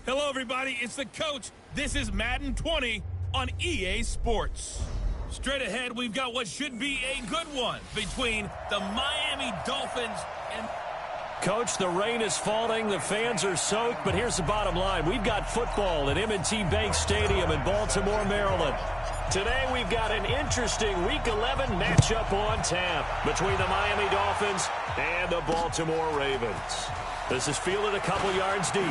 Hello, everybody. It's the coach. This is Madden 20 on EA Sports. Straight ahead, we've got what should be a good one between the Miami Dolphins and... Coach, the rain is falling, the fans are soaked, but here's the bottom line. We've got football at M&T Bank Stadium in Baltimore, Maryland. Today we've got an interesting Week 11 matchup on tap between the Miami Dolphins and the Baltimore Ravens. This is fielded a couple yards deep.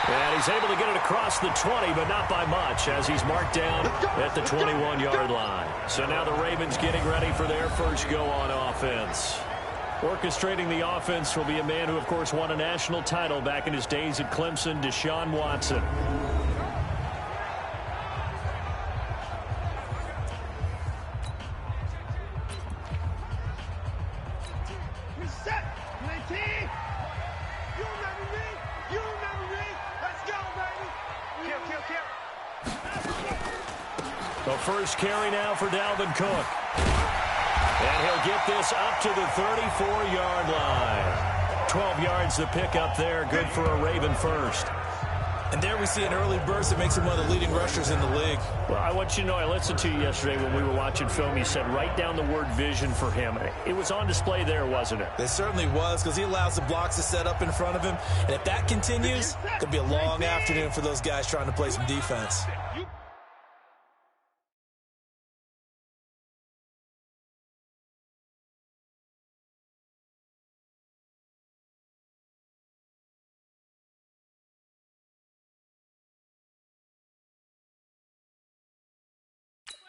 And he's able to get it across the 20, but not by much, as he's marked down at the 21-yard line. So now the Ravens getting ready for their first go on offense. Orchestrating the offense will be a man who, of course, won a national title back in his days at Clemson, Deshaun Watson. The first carry now for Dalvin Cook. And he'll get this up to the 34-yard line. 12 yards to pick up there. Good for a Raven first. And there we see an early burst that makes him one of the leading rushers in the league. Well, I want you to know, I listened to you yesterday when we were watching film. You said write down the word vision for him. It was on display there, wasn't it? It certainly was, because he allows the blocks to set up in front of him. And if that continues, it could be a long afternoon for those guys trying to play some defense.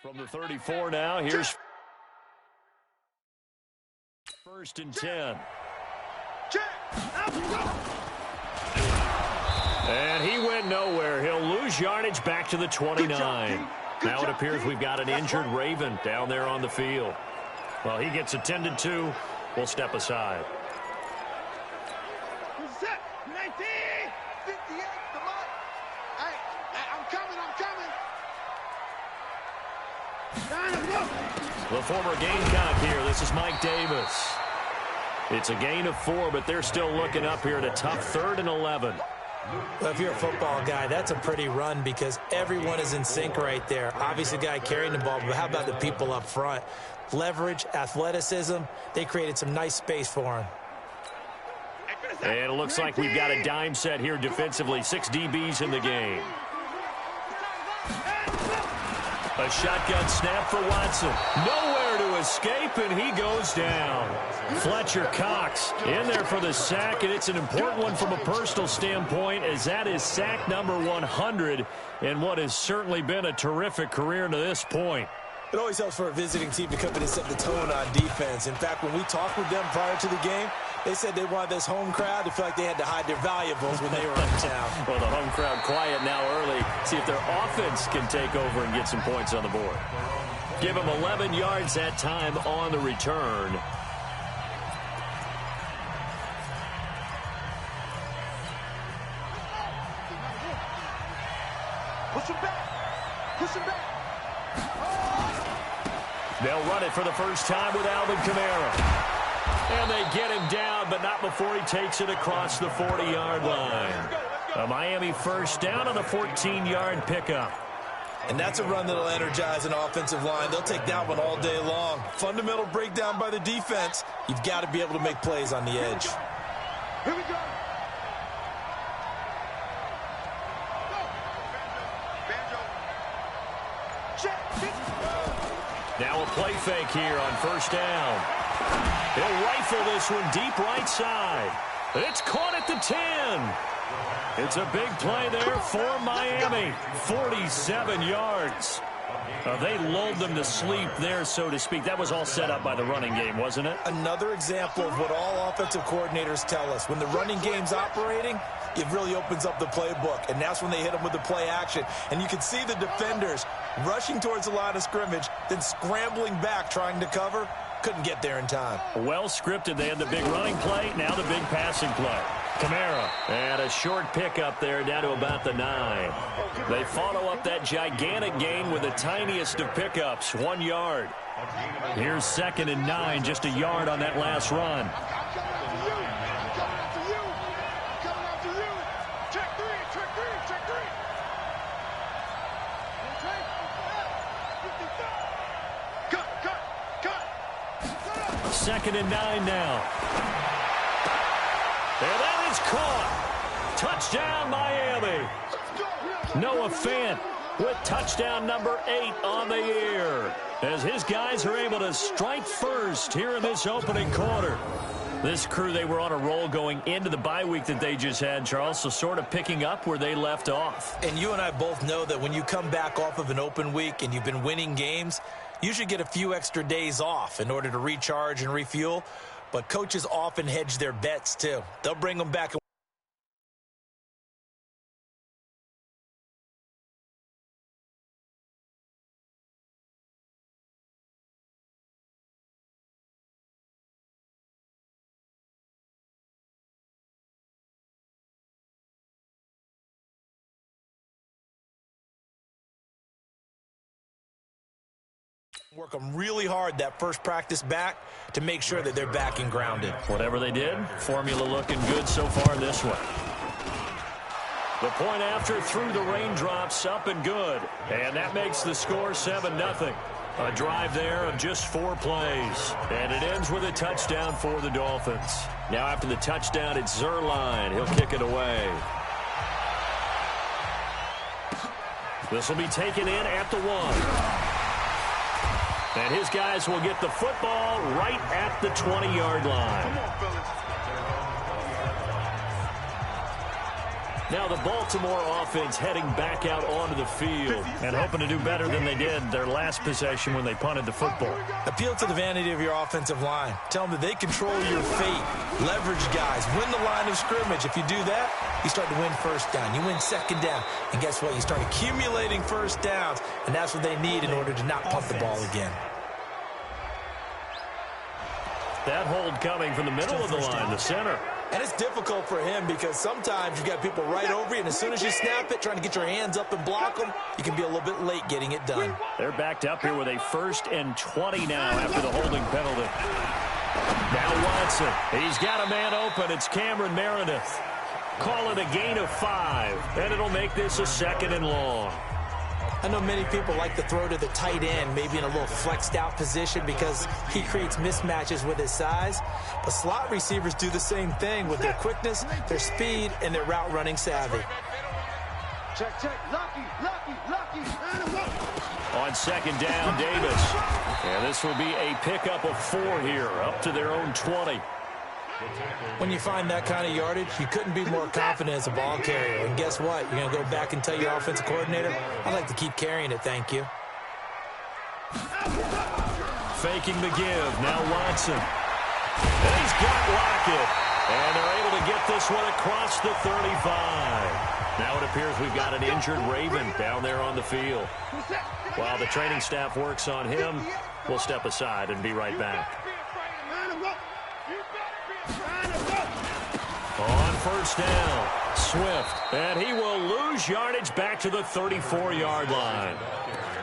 From the 34 now, here's first and 10. And he went nowhere. He'll lose yardage back to the 29. Now it appears we've got an injured Raven down there on the field. Well, he gets attended to. We'll step aside. The former Gamecock here. This is Mike Davis. It's a gain of 4, but they're still looking up here at a tough 3rd and 11. Well, if you're a football guy, that's a pretty run because everyone is in sync right there. Obviously, the guy carrying the ball, but how about the people up front? Leverage, athleticism, they created some nice space for him. And it looks like we've got a dime set here defensively. 6 DBs in the game. A shotgun snap for Watson. Nowhere to escape, and he goes down. Fletcher Cox in there for the sack, and it's an important one from a personal standpoint, as that is sack number 100 in what has certainly been a terrific career to this point. It always helps for a visiting team to come in and set the tone on defense. In fact, when we talked with them prior to the game, they said they wanted this home crowd to feel like they had to hide their valuables when they were in town. Well, the home crowd quiet now early. See if their offense can take over and get some points on the board. Give them 11 yards that time on the return. Push him back. Push him back. They'll run it for the first time with Alvin Kamara. And they get him down, but not before he takes it across the 40-yard line. A Miami first down on the 14-yard pickup. And that's a run that'll energize an offensive line. They'll take that one all day long. Fundamental breakdown by the defense. You've got to be able to make plays on the edge. Here we go. Now a play fake here on first down. He'll rifle this one deep right side. It's caught at the 10. It's a big play there for Miami. 47 yards. They lulled them to sleep there, so to speak. That was all set up by the running game, wasn't it? Another example of what all offensive coordinators tell us. When the running game's operating, it really opens up the playbook, and that's when they hit them with the play action. And you can see the defenders rushing towards the line of scrimmage, then scrambling back trying to cover. Couldn't get there in time. Well scripted. They had the big running play, now the big passing play. Kamara, and a short pickup there down to about the 9. They follow up that gigantic gain with the tiniest of pickups, 1 yard. Here's 2nd and 9, just a yard on that last run. Coming after you. Check 3. 2nd and 9 now. And that is caught. Touchdown, Miami. Noah Fant with touchdown number 8 on the year, as his guys are able to strike first here in this opening quarter. This crew, they were on a roll going into the bye week that they just had, Charles, so sort of picking up where they left off. And you and I both know that when you come back off of an open week and you've been winning games, you should get a few extra days off in order to recharge and refuel. But coaches often hedge their bets, too. They'll bring them back. Work them really hard that first practice back to make sure that they're back and grounded. Whatever they did, formula looking good so far this way. The point after through the raindrops, up and good. And that makes the score 7-0. A drive there of just 4 plays. And it ends with a touchdown for the Dolphins. Now after the touchdown, it's Zerline. He'll kick it away. This will be taken in at the 1. And his guys will get the football right at the 20-yard line. Now the Baltimore offense heading back out onto the field and hoping to do better than they did their last possession when they punted the football. Appeal to the vanity of your offensive line. Tell them that they control your fate. Leverage guys. Win the line of scrimmage. If you do that, you start to win first down. You win second down. And guess what? You start accumulating first downs. And that's what they need in order to not punt the ball again. That hold coming from the middle of the line, the center. And it's difficult for him because sometimes you've got people right over you, and as soon as you snap it, trying to get your hands up and block them, you can be a little bit late getting it done. They're backed up here with a 1st and 20 now after the holding penalty. Now Watson. He's got a man open. It's Cameron Meredith. Call it a gain of 5, and it'll make this a 2nd and long. I know many people like to throw to the tight end, maybe in a little flexed out position because he creates mismatches with his size. But slot receivers do the same thing with their quickness, their speed, and their route running savvy. Check, check. Lucky. On 2nd down, Davis. And this will be a pickup of 4 here, up to their own 20. When you find that kind of yardage, you couldn't be more confident as a ball carrier. And guess what? You're going to go back and tell your offensive coordinator, I'd like to keep carrying it, thank you. Faking the give. Now Watson. And he's got Lockett. And they're able to get this one across the 35. Now it appears we've got an injured Raven down there on the field. While the training staff works on him, we'll step aside and be right back. On 1st down, Swift, and he will lose yardage back to the 34-yard line.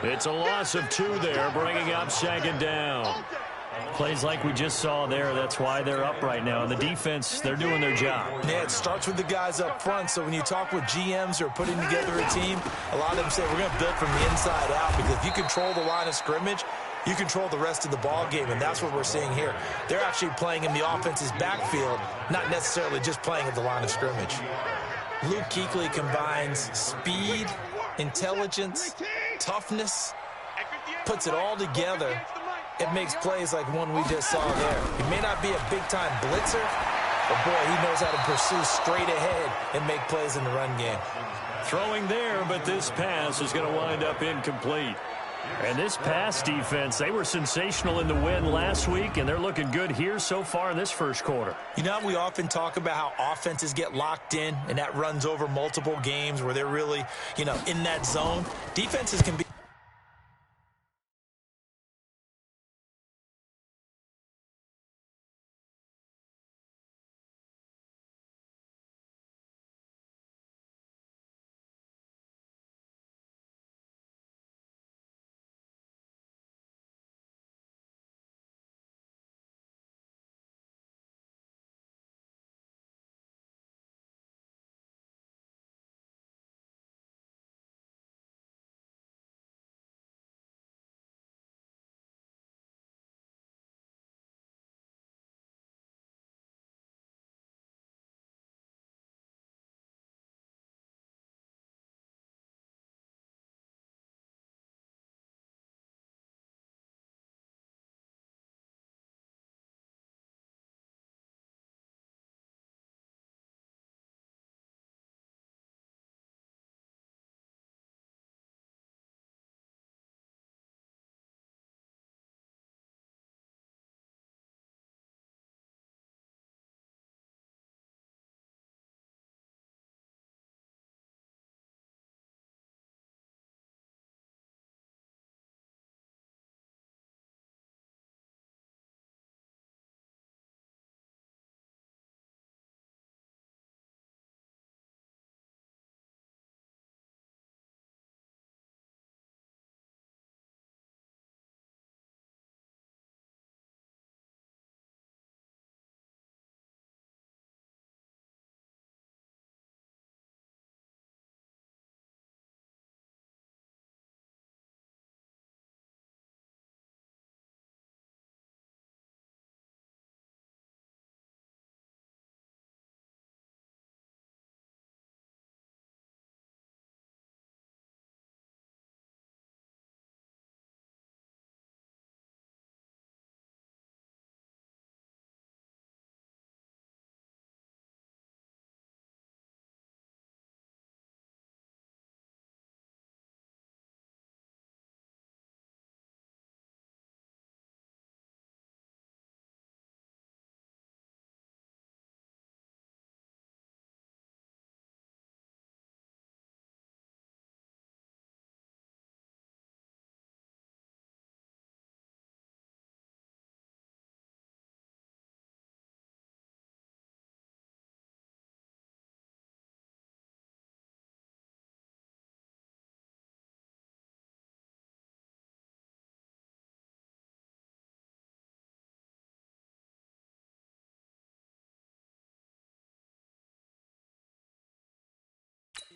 It's a loss of 2 there, bringing up 2nd down. Plays like we just saw there, that's why they're up right now. And the defense, they're doing their job. Yeah, it starts with the guys up front, so when you talk with GMs who are putting together a team, a lot of them say we're going to build from the inside out, because if you control the line of scrimmage, you control the rest of the ball game, and that's what we're seeing here. They're actually playing in the offense's backfield, not necessarily just playing at the line of scrimmage. Luke Kuechly combines speed, intelligence, toughness, puts it all together. It makes plays like one we just saw there. He may not be a big-time blitzer, but boy, he knows how to pursue straight ahead and make plays in the run game. Throwing there, but this pass is going to wind up incomplete. And this pass defense, they were sensational in the win last week, and they're looking good here so far in this first quarter. You know, we often talk about how offenses get locked in, and that runs over multiple games where they're really, in that zone. Defenses can be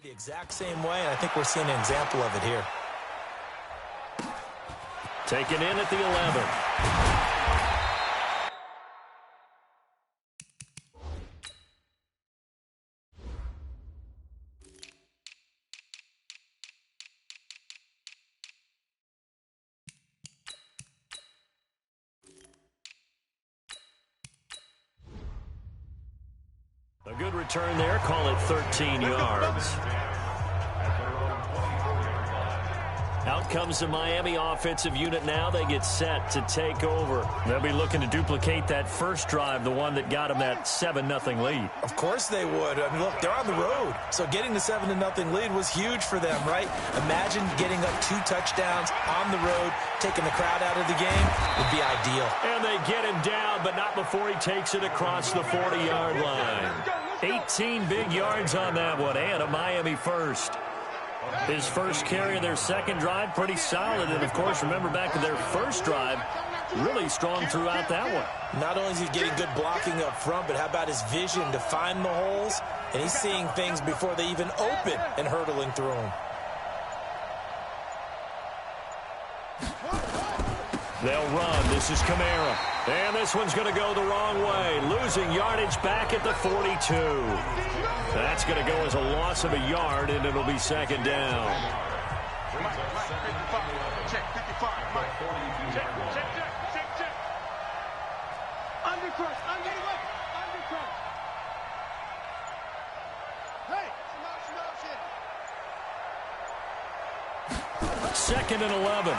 The exact same way, and I think we're seeing an example of it here. Taken in at the 11. A good return there. Call it 13 yards. Out comes the Miami offensive unit now. They get set to take over. They'll be looking to duplicate that first drive, the one that got them that 7-0 lead. Of course they would. I mean, look, they're on the road. So getting the 7-0 lead was huge for them, right? Imagine getting up 2 touchdowns on the road, taking the crowd out of the game would be ideal. And they get him down, but not before he takes it across the 40-yard line. 18 big yards on that one, and a Miami first. His first carry of their second drive, pretty solid. And, of course, remember back to their first drive, really strong throughout that one. Not only is he getting good blocking up front, but how about his vision to find the holes? And he's seeing things before they even open and hurdling through them. They'll run. This is Kamara. And this one's going to go the wrong way. Losing yardage back at the 42. That's going to go as a loss of a yard, and it'll be second down. Check, 55, Mike. Check. Undercrush, undercrush. Hey, motion. Second and 11.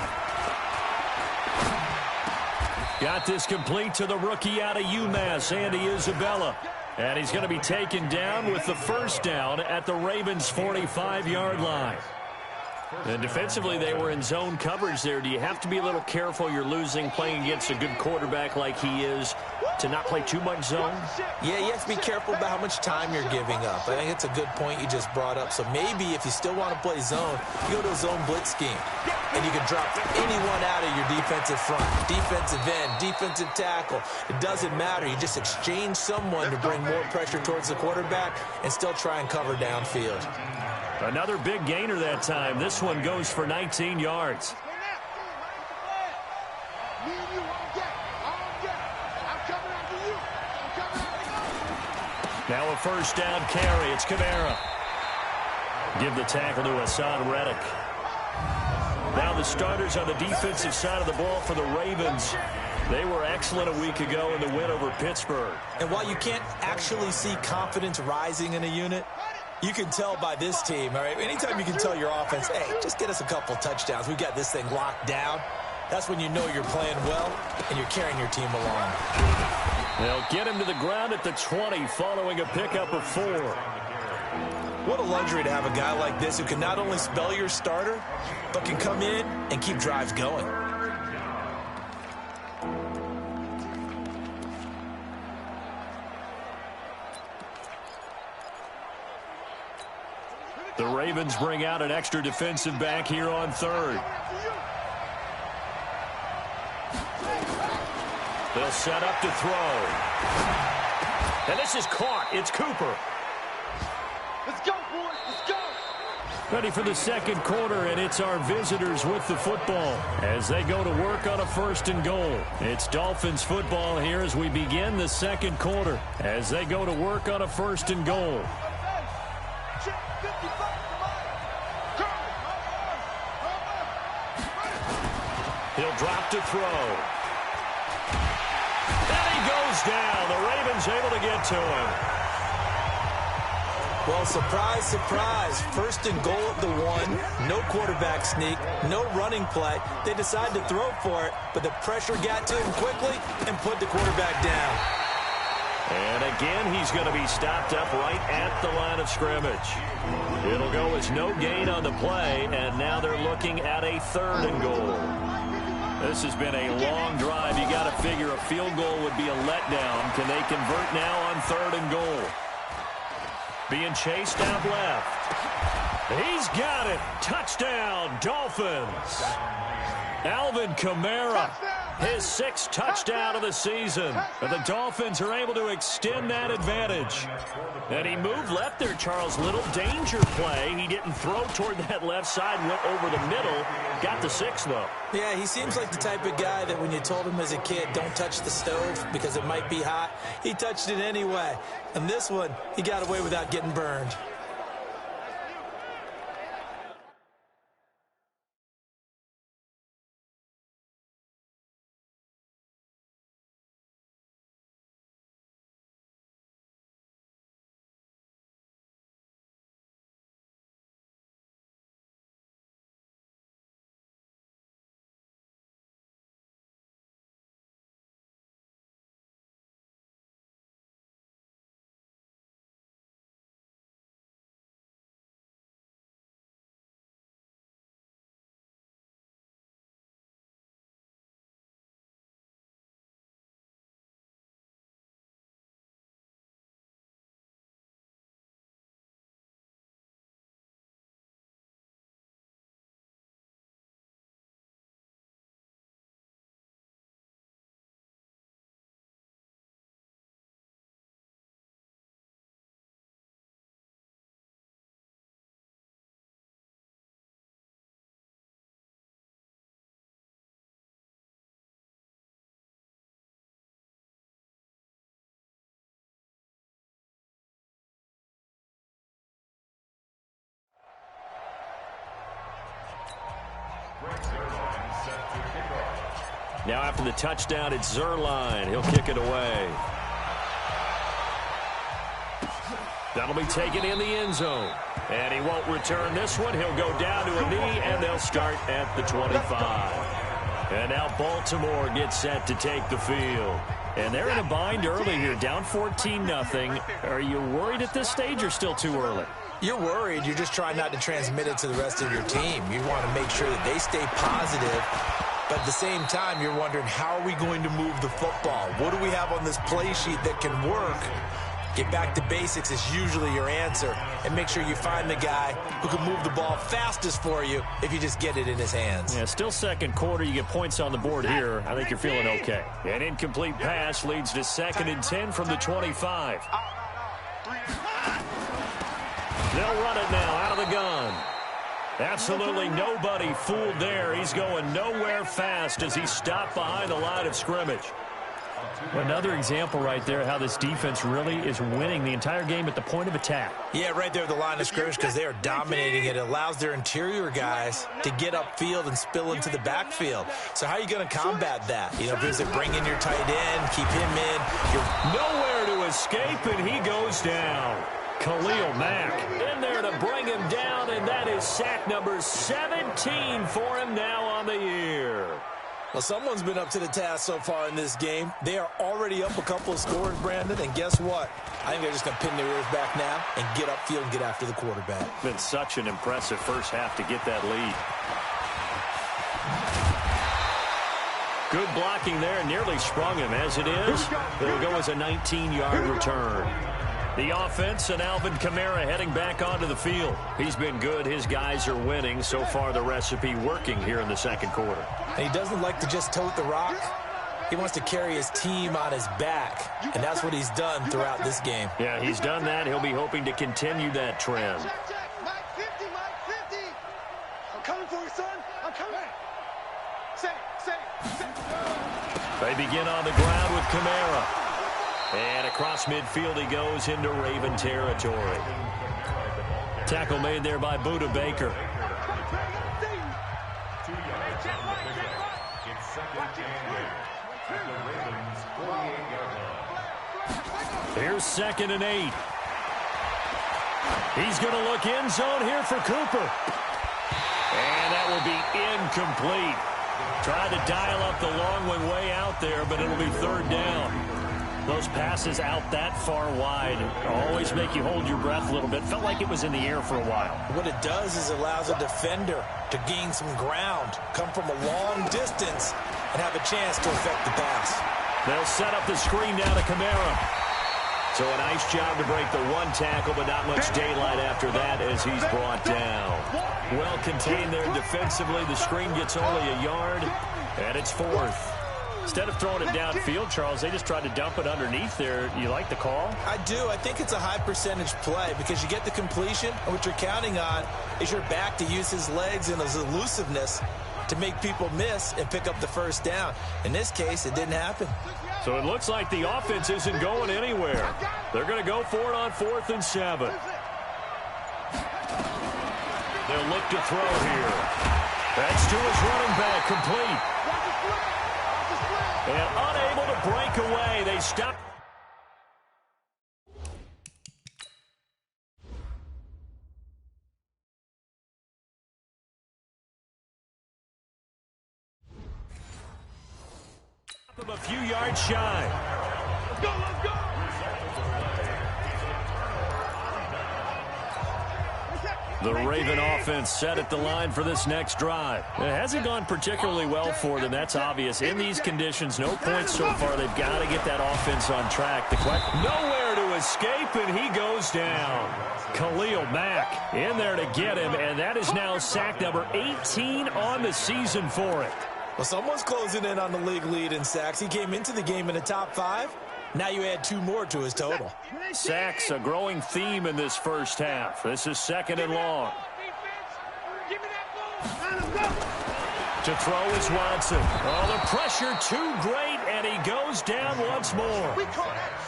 Got this complete to the rookie out of UMass, Andy Isabella. And he's going to be taken down with the first down at the Ravens' 45-yard line. And defensively, they were in zone coverage there. Do you have to be a little careful? You're losing playing against a good quarterback like he is to not play too much zone? Yeah, you have to be careful about how much time you're giving up. I think it's a good point you just brought up. So maybe if you still want to play zone, you go to a zone blitz scheme. And you can drop anyone out of your defensive front, defensive end, defensive tackle. It doesn't matter. You just exchange someone to bring more pressure towards the quarterback and still try and cover downfield. Another big gainer that time. This one goes for 19 yards. Now a first down carry. It's Kamara. Give the tackle to Hassan Reddick. Now the starters on the defensive side of the ball for the Ravens. They were excellent a week ago in the win over Pittsburgh. And while you can't actually see confidence rising in a unit, you can tell by this team, all right? Anytime you can tell your offense, hey, just get us a couple touchdowns. We've got this thing locked down. That's when you know you're playing well and you're carrying your team along. They'll get him to the ground at the 20 following a pickup of 4. What a luxury to have a guy like this who can not only spell your starter, but can come in and keep drives going. The Ravens bring out an extra defensive back here on third. They'll set up to throw. And this is caught. It's Cooper. Let's go, boys. Let's go. Ready for the second quarter, and it's our visitors with the football as they go to work on a first and goal. It's Dolphins football here as we begin the second quarter as they go to work on a first and goal. He'll drop to throw. And he goes down. The Ravens able to get to him. Well, surprise, surprise. First and goal at the 1. No quarterback sneak. No running play. They decided to throw for it, but the pressure got to him quickly and put the quarterback down. And again, he's going to be stopped up right at the line of scrimmage. It'll go as no gain on the play, and now they're looking at a third and goal. This has been a long drive. You got to figure a field goal would be a letdown. Can they convert now on third and goal? Being chased out left. He's got it. Touchdown, Dolphins. Alvin Kamara His 6th touchdown of the season. And the Dolphins are able to extend that advantage. And he moved left there, Charles. Little danger play. He didn't throw toward that left side, went over the middle. Got the 6, though. Yeah, he seems like the type of guy that when you told him as a kid, don't touch the stove because it might be hot, he touched it anyway. And this one, he got away without getting burned. Now after the touchdown, it's Zuerlein. He'll kick it away. That'll be taken in the end zone. And he won't return this one. He'll go down to a knee, and they'll start at the 25. And now Baltimore gets set to take the field. And they're in a bind early here, down 14-0. Are you worried at this stage or still too early? You're worried. You're just trying not to transmit it to the rest of your team. You want to make sure that they stay positive. But at the same time, you're wondering, how are we going to move the football? What do we have on this play sheet that can work? Get back to basics is usually your answer. And make sure you find the guy who can move the ball fastest for you if you just get it in his hands. Yeah, still second quarter. You get points on the board here. I think you're feeling okay. An incomplete pass leads to 2nd and 10 from the 25. They'll run it now out of the gun. Absolutely nobody fooled there. He's going nowhere fast as he stopped behind the line of scrimmage. Another example right there how this defense really is winning the entire game at the point of attack. Yeah, right there at the line of scrimmage because they are dominating it. It allows their interior guys to get upfield and spill into the backfield. So how are you going to combat that? You know, if it's bring in your tight end, keep him in. You're nowhere to escape, and he goes down. Khalil Mack in there to bring him down, and that is sack number 17 for him now on the year. Well, someone's been up to the task so far in this game. They are already up a couple of scores, Brandon, and guess what? I think they're just going to pin their ears back now and get upfield and get after the quarterback. Been such an impressive first half to get that lead. Good blocking there, nearly sprung him. As it is, it'll go as a 19-yard return. The offense and Alvin Kamara heading back onto the field. He's been good. His guys are winning. So far, the recipe working here in the second quarter. And he doesn't like to just tote the rock. He wants to carry his team on his back, and that's what he's done throughout this game. Yeah, he's done that. He'll be hoping to continue that trend. Mike 50, Mike 50. I'm coming for you, son. I'm coming. Say. They begin on the ground with Kamara. And across midfield he goes into Raven territory. Tackle made there by Budda Baker. Here's 2nd and 8. He's going to look end zone here for Cooper. And that will be incomplete. Tried to dial up the long one way out there, but it'll be 3rd down. Those passes out that far wide always make you hold your breath a little bit. Felt like it was in the air for a while. What it does is it allows a defender to gain some ground, come from a long distance, and have a chance to affect the pass. They'll set up the screen now to Kamara. So a nice job to break the one tackle, but not much daylight after that as he's brought down. Well contained there defensively. The screen gets only a yard, and it's 4th. Instead of throwing it downfield, Charles, they just tried to dump it underneath there. You like the call? I do. I think it's a high percentage play because you get the completion, and what you're counting on is your back to use his legs and his elusiveness to make people miss and pick up the first down. In this case, it didn't happen. So it looks like the offense isn't going anywhere. They're going to go for it on 4th and 7. They'll look to throw here. That's to his running back, complete. And unable to break away. They stop. A few yards shy. Let's go, let's go. The Raven offense set at the line for this next drive. It hasn't gone particularly well for them. That's obvious. In these conditions, no points so far. They've got to get that offense on track. Nowhere to escape, and he goes down. Khalil Mack in there to get him, and that is now sack number 18 on the season for it. Well, someone's closing in on the league lead in sacks. He came into the game in the top 5. Now you add 2 more to his total. Sacks, a growing theme in this first half. This is 2nd and long. To throw is Watson. Oh, the pressure too great, and he goes down once more.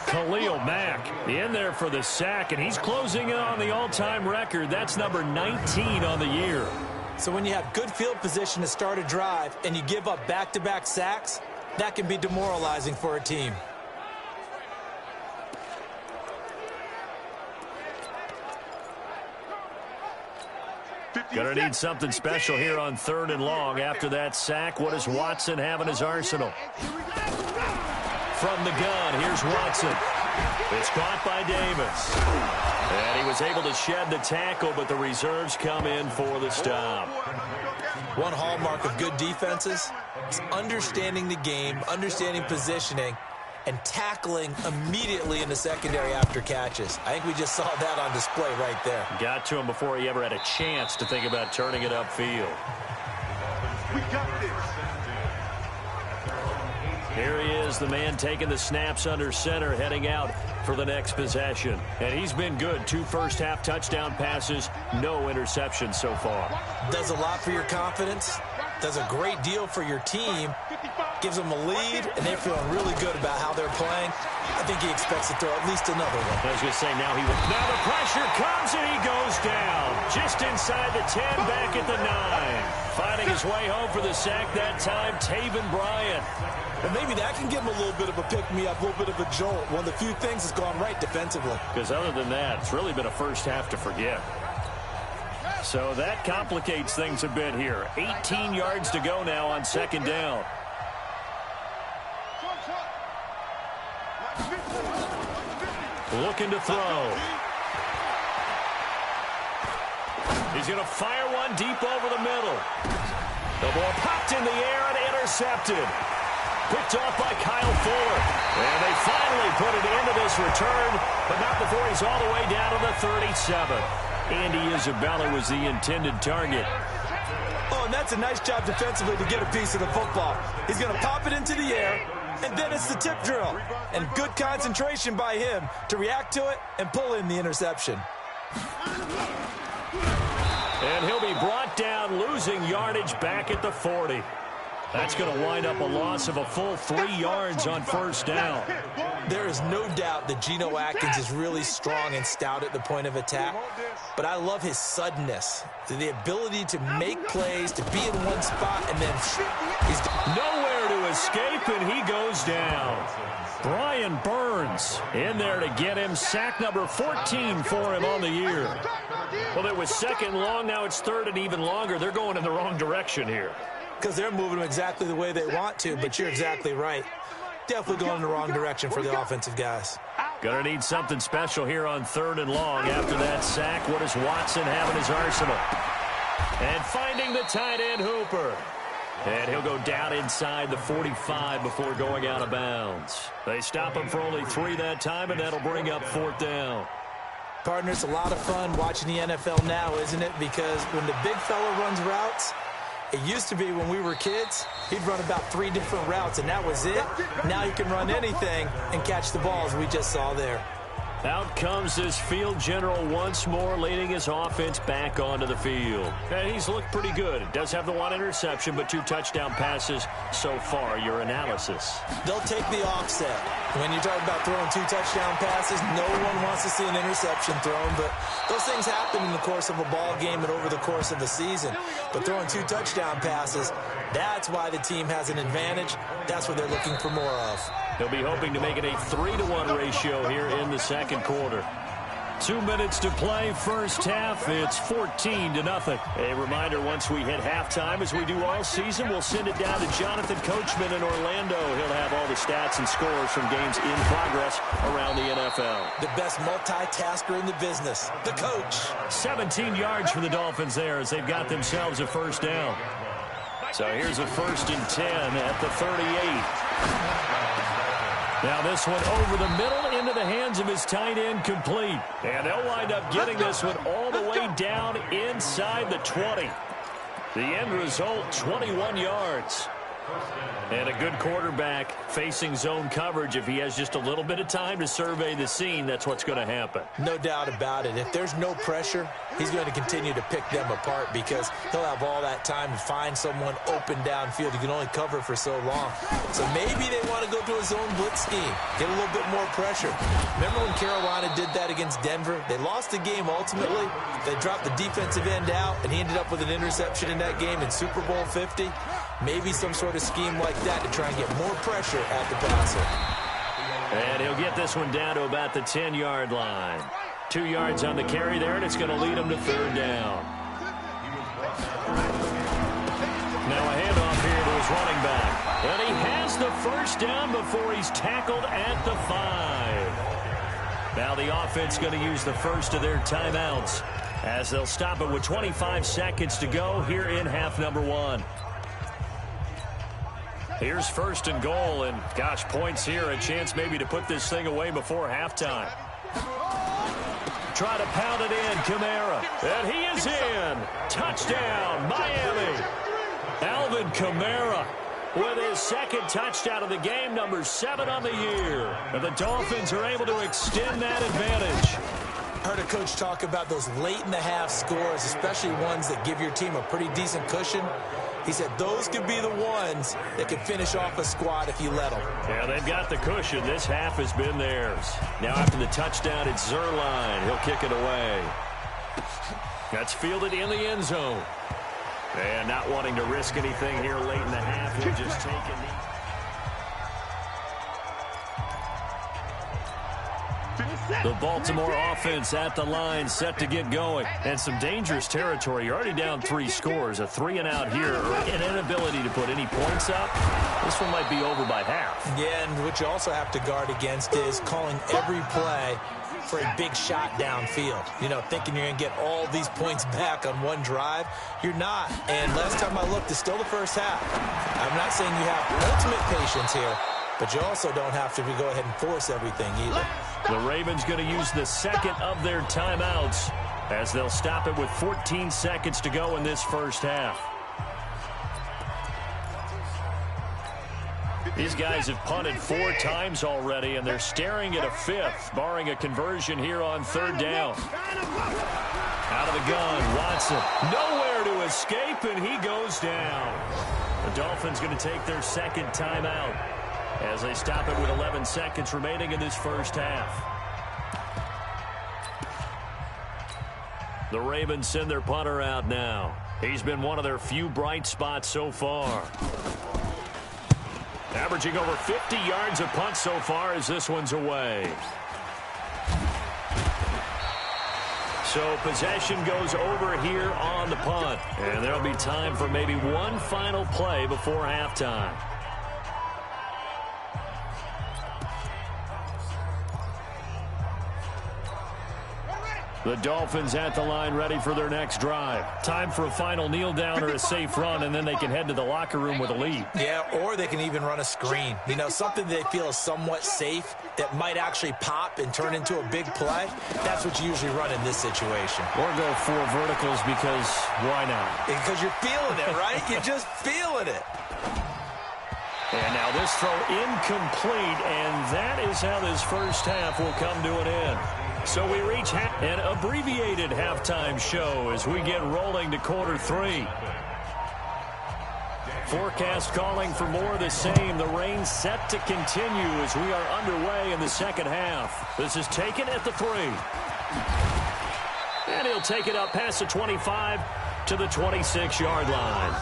Khalil Mack in there for the sack, and he's closing in on the all-time record. That's number 19 on the year. So when you have good field position to start a drive and you give up back-to-back sacks, that can be demoralizing for a team. Gonna need something special here on 3rd and long. After that sack, what does Watson have in his arsenal? From the gun, here's Watson. It's caught by Davis. And he was able to shed the tackle, but the reserves come in for the stop. One hallmark of good defenses is understanding the game, understanding positioning, and tackling immediately in the secondary after catches. I think we just saw that on display right there. Got to him before he ever had a chance to think about turning it upfield. We got this. Here he is, the man taking the snaps under center, heading out for the next possession. And he's been good. 2 first-half touchdown passes, no interceptions so far. Does a lot for your confidence, does a great deal for your team, gives them a lead, and they're feeling really good about how they're playing. I think he expects to throw at least another one. I was going to say, now the pressure comes, and he goes down. Just inside the 10, back at the 9. Finding his way home for the sack that time, Taven Bryan. And maybe that can give him a little bit of a pick-me-up, a little bit of a jolt. One of the few things that's gone right defensively. Because other than that, it's really been a first half to forget. So that complicates things a bit here. 18 yards to go now on 2nd down. Looking to throw. He's going to fire one deep over the middle. The ball popped in the air and intercepted. Picked off by Kyle Fuller. And they finally put it into this return, but not before he's all the way down to the 37. Andy Isabella was the intended target. Oh, and that's a nice job defensively to get a piece of the football. He's going to pop it into the air, and then it's the tip drill. And good concentration by him to react to it and pull in the interception. And he'll be brought down, losing yardage back at the 40. That's going to wind up a loss of a full 3 yards on 1st down. There is no doubt that Geno Atkins is really strong and stout at the point of attack, but I love his suddenness, the ability to make plays, to be in one spot, and then he's nowhere to escape, and he goes down. Brian Burns in there to get him. Sack number 14 for him on the year. Well, it was 2nd long. Now it's 3rd and even longer. They're going in the wrong direction here. Because they're moving them exactly the way they want to, but you're exactly right. Definitely going in the wrong direction for the offensive guys. Gonna need something special here on 3rd and long. After that sack, what does Watson have in his arsenal? And finding the tight end, Hooper. And he'll go down inside the 45 before going out of bounds. They stop him for only 3 that time, and that'll bring up 4th down. Partner, it's a lot of fun watching the NFL now, isn't it? Because when the big fella runs routes, It used to be when we were kids, he'd run about 3 different routes, and that was it. Now he can run anything and catch the ball, as we just saw there. Out comes this field general once more, leading his offense back onto the field. And he's looked pretty good. Does have the 1 interception, but 2 touchdown passes so far. Your analysis? They'll take the offset. When you talk about throwing 2 touchdown passes, no one wants to see an interception thrown, but those things happen in the course of a ball game and over the course of the season. But throwing 2 touchdown passes, that's why the team has an advantage. That's what they're looking for more of. They'll be hoping to make it a 3-to-1 ratio here in the second quarter. 2 minutes to play, first half. It's 14-0. A reminder, once we hit halftime, as we do all season, we'll send it down to Jonathan Coachman in Orlando. He'll have all the stats and scores from games in progress around the NFL. The best multitasker in the business, the coach. 17 yards for the Dolphins there as they've got themselves a first down. So here's a 1st and 10 at the 38. Now this one over the middle into the hands of his tight end, complete. And they'll wind up getting this one all the way down inside the 20. The end result, 21 yards. And a good quarterback facing zone coverage. If he has just a little bit of time to survey the scene, that's what's going to happen. No doubt about it. If there's no pressure, he's going to continue to pick them apart because he'll have all that time to find someone open downfield. You can only cover for so long. So maybe they want to go to a zone blitz scheme, get a little bit more pressure. Remember when Carolina did that against Denver? They lost the game ultimately. They dropped the defensive end out, and he ended up with an interception in that game in Super Bowl 50. Maybe some sort of scheme like that to try and get more pressure at the passer. And he'll get this one down to about the 10-yard line. 2 yards on the carry there, and it's going to lead him to 3rd down. Now a handoff here to his running back. And he has the first down before he's tackled at the 5. Now the offense going to use the first of their timeouts as they'll stop it with 25 seconds to go here in half number 1. Here's 1st and goal, and gosh, points here, a chance maybe to put this thing away before halftime. Try to pound it in, Kamara, and he is in. Touchdown, Miami. Alvin Kamara with his 2nd touchdown of the game, number 7 on the year. And the Dolphins are able to extend that advantage. I heard a coach talk about those late-in-the-half scores, especially ones that give your team a pretty decent cushion. He said those could be the ones that could finish off a squad if you let them. Yeah, they've got the cushion. This half has been theirs. Now after the touchdown, it's Zerline. He'll kick it away. That's fielded in the end zone. And not wanting to risk anything here late in the half, he'll just take it. The Baltimore offense at the line, set to get going. And some dangerous territory. You're already down 3 scores. A 3-and-out here, or an inability to put any points up. This one might be over by half. Yeah, and what you also have to guard against is calling every play for a big shot downfield. You know, thinking you're going to get all these points back on one drive. You're not. And last time I looked, it's still the first half. I'm not saying you have ultimate patience here, but you also don't have to go ahead and force everything either. The Ravens going to use the 2nd of their timeouts as they'll stop it with 14 seconds to go in this first half. These guys have punted 4 times already, and they're staring at a 5th, barring a conversion here on 3rd down. Out of the gun, Watson. Nowhere to escape, and he goes down. The Dolphins going to take their 2nd timeout as they stop it with 11 seconds remaining in this first half. The Ravens send their punter out now. He's been one of their few bright spots so far. Averaging over 50 yards a punt so far as this one's away. So possession goes over here on the punt. And there'll be time for maybe one final play before halftime. The Dolphins at the line ready for their next drive. Time for a final kneel down or a safe run, and then they can head to the locker room with a lead. Yeah, or they can even run a screen. You know, something they feel is somewhat safe that might actually pop and turn into a big play. That's what you usually run in this situation. Or go 4 verticals because why not? Because you're feeling it, right? You're just feeling it. And now this throw incomplete, and that is how this first half will come to an end. So we reach an abbreviated halftime show as we get rolling to quarter 3. Forecast calling for more of the same. The rain set to continue as we are underway in the second half. This is taken at the 3. And he'll take it up past the 25 to the 26-yard line.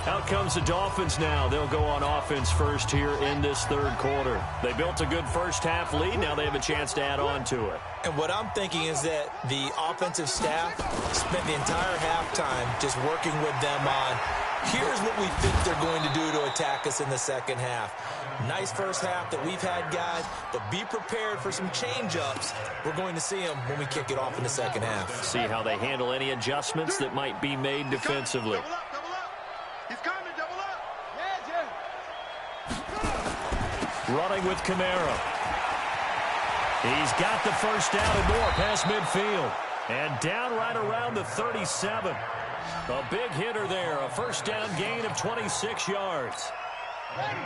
Out comes the Dolphins now. They'll go on offense first here in this third quarter. They built a good first half lead. Now they have a chance to add on to it. And what I'm thinking is that the offensive staff spent the entire halftime just working with them on, here's what we think they're going to do to attack us in the second half. Nice first half that we've had, guys, but be prepared for some change-ups. We're going to see them when we kick it off in the second half. See how they handle any adjustments that might be made defensively. Running with Kamara. He's got the first down and more past midfield. And down right around the 37. A big hitter there. A first down gain of 26 yards.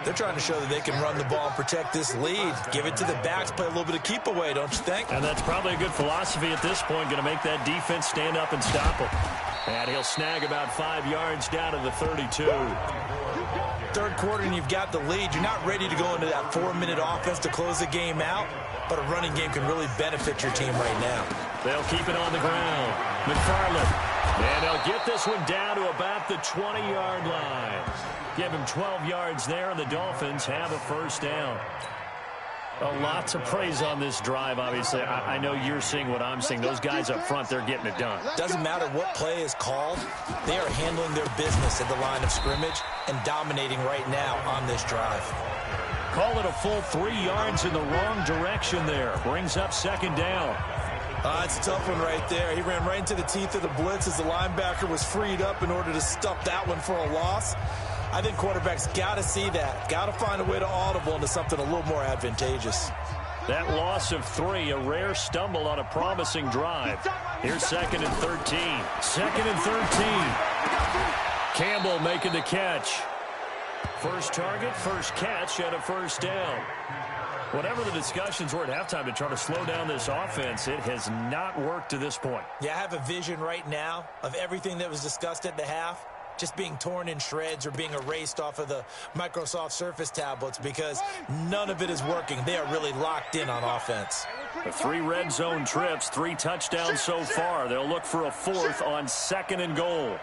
They're trying to show that they can run the ball and protect this lead. Give it to the backs, play a little bit of keep away, don't you think? And that's probably a good philosophy at this point. Going to make that defense stand up and stop him. And he'll snag about 5 yards down to the 32. Third quarter and you've got the lead. You're not ready to go into that 4-minute offense to close the game out, but a running game can really benefit your team right now. They'll keep it on the ground. McFarland. And they'll get this one down to about the 20-yard line. Give him 12 yards there, and the Dolphins have a first down. A lot to praise on this drive, obviously. I know you're seeing what I'm seeing. Those guys up front, they're getting it done. Doesn't matter what play is called. They are handling their business at the line of scrimmage and dominating right now on this drive. Call it a full 3 yards in the wrong direction there. Brings up second down. It's a tough one right there. He ran right into the teeth of the blitz as the linebacker was freed up in order to stuff that one for a loss. I think quarterbacks got to see that. Got to find a way to audible into something a little more advantageous. That loss of 3, a rare stumble on a promising drive. Here's 2nd and 13. 2nd and 13. Campbell making the catch. First target, first catch, and a first down. Whatever the discussions were at halftime to try to slow down this offense, it has not worked to this point. Yeah, I have a vision right now of everything that was discussed at the half just being torn in shreds or being erased off of the Microsoft Surface tablets because none of it is working. They are really locked in on offense. The 3 red zone trips, 3 touchdowns so far. They'll look for a 4th on 2nd and goal.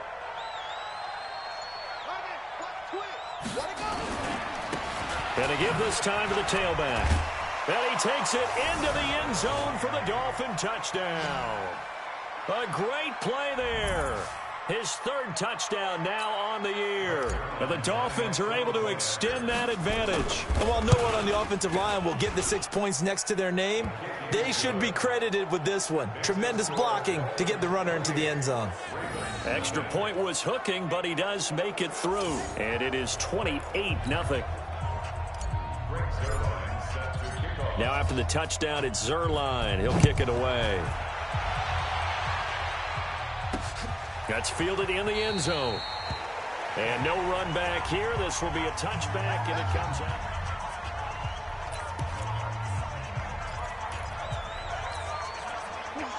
Gonna give this time to the tailback. And he takes it into the end zone for the Dolphin touchdown. A great play there. His 3rd touchdown now on the year. And the Dolphins are able to extend that advantage. And while no one on the offensive line will get the 6 points next to their name, they should be credited with this one. Tremendous blocking to get the runner into the end zone. Extra point was hooking, but he does make it through. And it is 28-0. Now after the touchdown, it's Zuerlein. He'll kick it away. That's fielded in the end zone. And no run back here. This will be a touchback, and it comes out.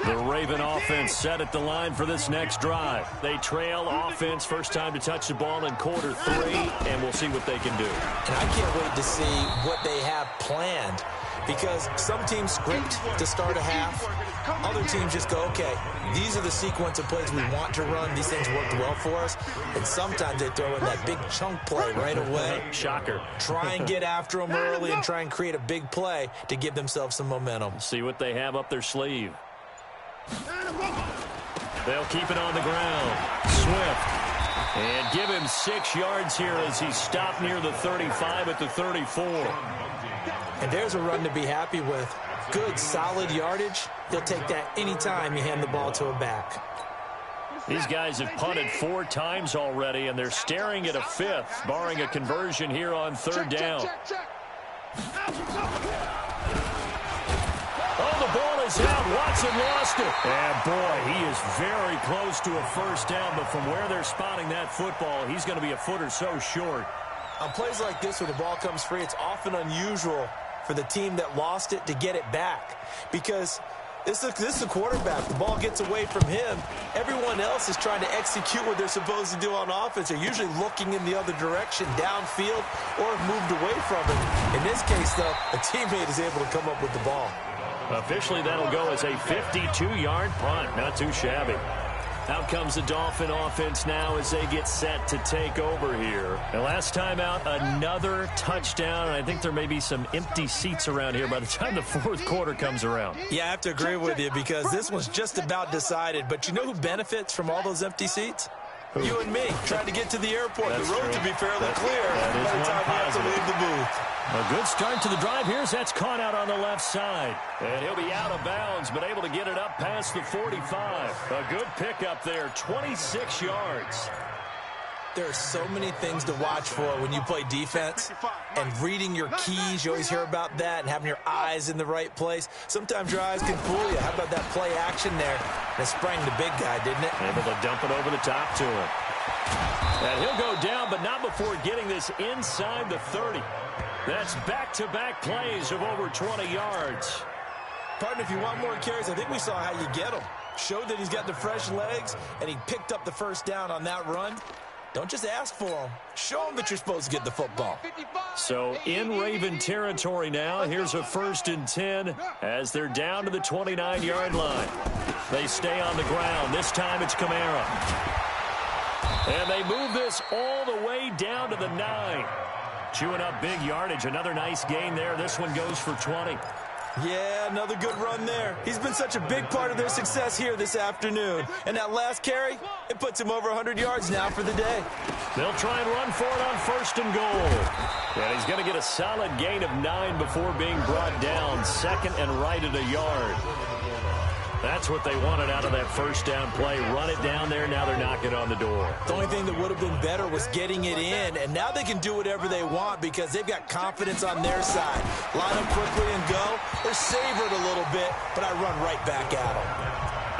The Raven offense set at the line for this next drive. They trail offense, first time to touch the ball in quarter 3, and we'll see what they can do. And I can't wait to see what they have planned. because some teams script to start a half. Other teams just go, okay, these are the sequence of plays we want to run. These things worked well for us. And sometimes they throw in that big chunk play right away. Shocker. Try and get after them early and try and create a big play to give themselves some momentum. See what they have up their sleeve. They'll keep it on the ground. Swift. And give him 6 yards here as he stopped near the 35 at the 34. And there's a run to be happy with. Good, solid yardage. They'll take that anytime you hand the ball to a back. These guys have punted 4 times already, and they're staring at a 5th, barring a conversion here on 3rd down. Oh, the ball is out. Watson lost it. And, boy, he is very close to a 1st down, but from where they're spotting that football, he's going to be a foot or so short. On plays like this where the ball comes free, it's often unusual for the team that lost it to get it back because this is a quarterback. The ball gets away from him. Everyone else is trying to execute what they're supposed to do on offense. They're usually looking in the other direction, downfield, or moved away from it. In this case, though, a teammate is able to come up with the ball. Officially, that'll go as a 52-yard punt. Not too shabby. Out comes the Dolphin offense now as they get set to take over here. And last time out, another touchdown. And I think there may be some empty seats around here by the time the 4th quarter comes around. Yeah, I have to agree with you because this one's just about decided. But you know who benefits from all those empty seats? You and me, trying to get to the airport. That's the road true. to be fairly clear by the time we have to leave the booth. A good start to the drive. That's caught out on the left side. And he'll be out of bounds, but able to get it up past the 45. A good pickup there, 26 yards. There are so many things to watch for when you play defense. And reading your keys, you always hear about that, and having your eyes in the right place. Sometimes your eyes can fool you. How about that play action there? And it sprang the big guy, didn't it? Able to dump it over the top to him. And he'll go down, but not before getting this inside the 30. That's back-to-back plays of over 20 yards. Partner, if you want more carries, I think we saw how you get them. Showed that he's got the fresh legs, and he picked up the 1st down on that run. Don't just ask for them. Show them that you're supposed to get the football. So in Raven territory now, here's a 1st and 10 as they're down to the 29-yard line. They stay on the ground. This time it's Kamara. And they move this all the way down to the 9. Chewing up big yardage. Another nice gain there. This one goes for 20. Yeah, another good run there. He's been such a big part of their success here this afternoon. And that last carry, it puts him over 100 yards now for the day. They'll try and run for it on 1st and goal. And he's going to get a solid gain of 9 before being brought down. 2nd and right at a yard. That's what they wanted out of that 1st down play. Run it down there. Now they're knocking on the door. The only thing that would have been better was getting it in. And now they can do whatever they want because they've got confidence on their side. Line up quickly and go. Or savor it a little bit, but I run right back at them.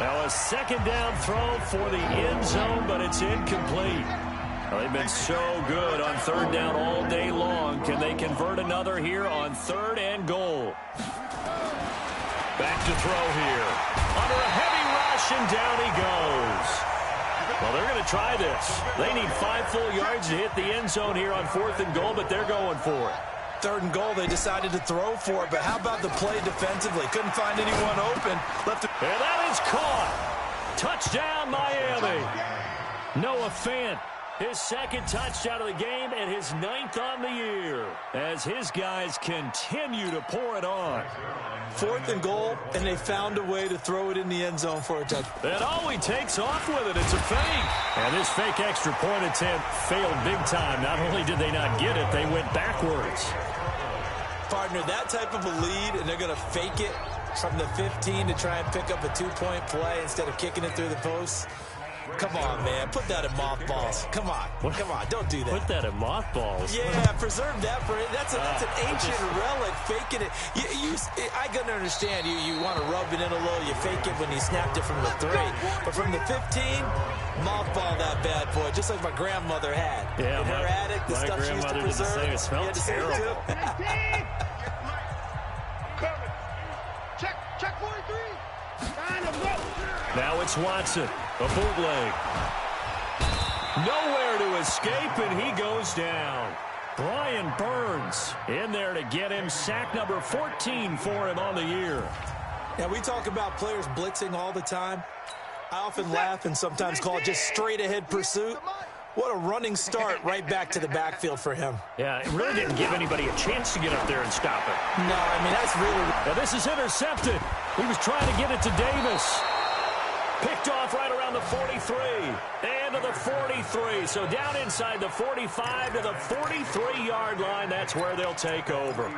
Now a 2nd down throw for the end zone, but it's incomplete. Well, they've been so good on 3rd down all day long. Can they convert another here on 3rd and goal? Back to throw here. Under a heavy rush, and down he goes. Well, they're going to try this. They need 5 full yards to hit the end zone here on 4th and goal, but they're going for it. 3rd and goal, they decided to throw for it, but how about the play defensively? Couldn't find anyone open. Left it. And that is caught. Touchdown, Miami. Noah Fant, his 2nd touchdown of the game and his 9th on the year as his guys continue to pour it on. 4th and goal, and they found a way to throw it in the end zone for a touchdown. And all he takes off with it, it's a fake. And this fake extra point attempt failed big time. Not only did they not get it, they went backwards. Partner, that type of a lead, and they're going to fake it from the 15 to try and pick up a 2-point play instead of kicking it through the posts. Come on, man. Put that in mothballs. Come on. What? Come on. Don't do that. Put that in mothballs. Yeah, preserve that for it. That's an ancient relic. Faking it. I can understand you want to rub it in a little. You fake it when you snapped it from the 3. But from the 15, mothball that bad boy, just like my grandmother had. Yeah, in her attic, the stuff she used to preserve. It smelled terrible. Check 43. Now it's Watson, a bootleg. Nowhere to escape, and he goes down. Brian Burns in there there to get him. Sack number 14 for him on the year. Now, we talk about players blitzing all the time. I often laugh and sometimes call it just straight-ahead pursuit. What a running start right back to the backfield for him. Yeah, it really didn't give anybody a chance to get up there and stop it. No, I mean, that's really... Now, this is intercepted. He was trying to get it to Davis. Picked off right around the 43. And to the 43. So down inside the 45 to the 43-yard line. That's where they'll take over.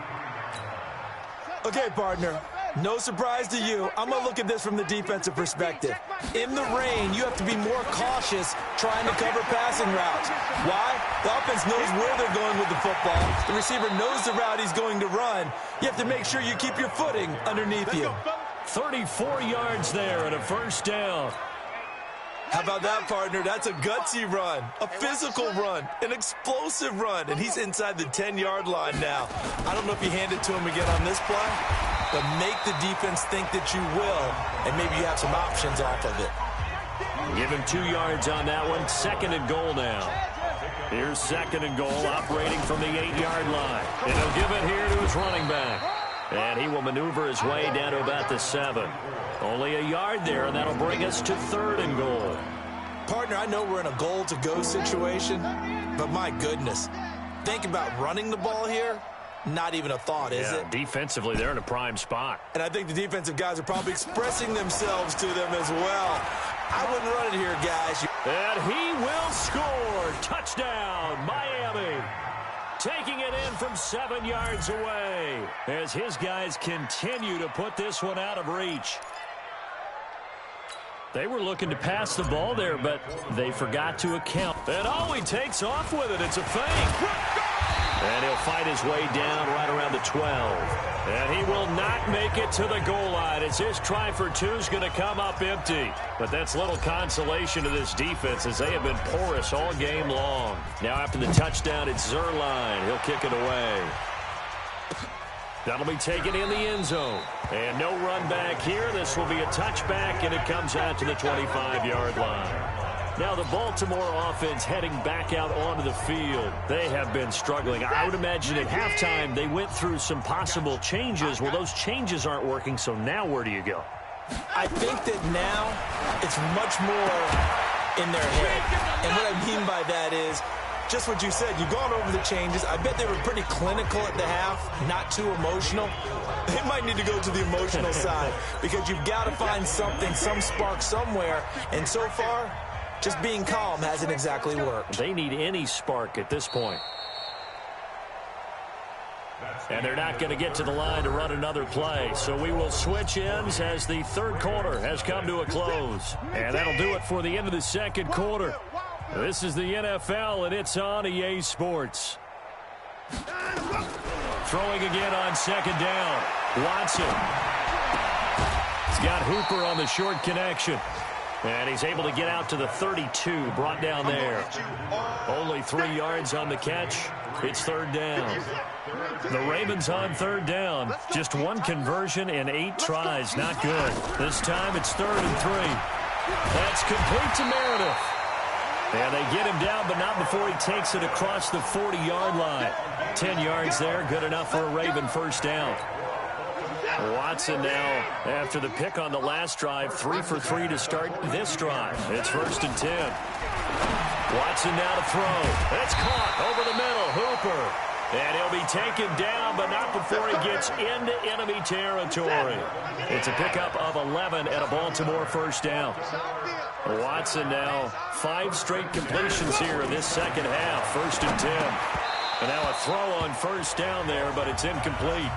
Okay, partner. No surprise to you. I'm going to look at this from the defensive perspective. In the rain, you have to be more cautious trying to cover passing routes. Why? The offense knows where they're going with the football. The receiver knows the route he's going to run. You have to make sure you keep your footing underneath you. 34 yards there and a first down. How about that, partner? That's a gutsy run, a physical run, an explosive run, and he's inside the 10-yard line now. I don't know if you hand it to him again on this play, but make the defense think that you will, and maybe you have some options off of it. Give him 2 yards on that one. Second and goal now. Here's second and goal, operating from the 8-yard line. And he'll give it here to his running back. And he will maneuver his way down to about the 7. Only a yard there, and that'll bring us to third and goal. Partner, I know we're in a goal-to-go situation, but my goodness, think about running the ball here. Not even a thought, is it? Defensively, they're in a prime spot. And I think the defensive guys are probably expressing themselves to them as well. I wouldn't run it here, guys. And he will score. Touchdown, Miami. Taking it in from 7 yards away as his guys continue to put this one out of reach. They were looking to pass the ball there, but they forgot to account. And he takes off with it. It's a fake. And he'll fight his way down right around the 12. And he will not make it to the goal line. It's his try for 2 is going to come up empty. But that's little consolation to this defense as they have been porous all game long. Now after the touchdown, it's Zuerlein. He'll kick it away. That'll be taken in the end zone. And no run back here. This will be a touchback, and it comes out to the 25-yard line. Now the Baltimore offense heading back out onto the field. They have been struggling. I would imagine at halftime they went through some possible changes. Well, those changes aren't working, so now where do you go? I think that now it's much more in their head. And what I mean by that is just what you said. You've gone over the changes. I bet they were pretty clinical at the half, not too emotional. They might need to go to the emotional side because you've got to find something, some spark somewhere. And so far, just being calm hasn't exactly worked. They need any spark at this point. And they're not going to get to the line to run another play. So we will switch ends as the third quarter has come to a close. And that'll do it for the end of the second quarter. This is the NFL, and it's on EA Sports. Throwing again on second down. Watson. He's got Hooper on the short connection. And he's able to get out to the 32, brought down there. Only 3 yards on the catch. It's third down. The Ravens on third down. Just 1 conversion and 8 tries. Not good. This time it's 3rd and 3. That's complete to Meredith. And they get him down, but not before he takes it across the 40-yard line. 10 yards there, good enough for a Raven first down. Watson now, after the pick on the last drive, 3 for 3 to start this drive. It's 1st and 10. Watson now to throw. It's caught over the middle. Hooper. And he'll be taken down, but not before he gets into enemy territory. It's a pickup of 11 and a Baltimore first down. Watson now, 5 straight completions here in this second half. 1st and 10. And now a throw on first down there, but it's incomplete.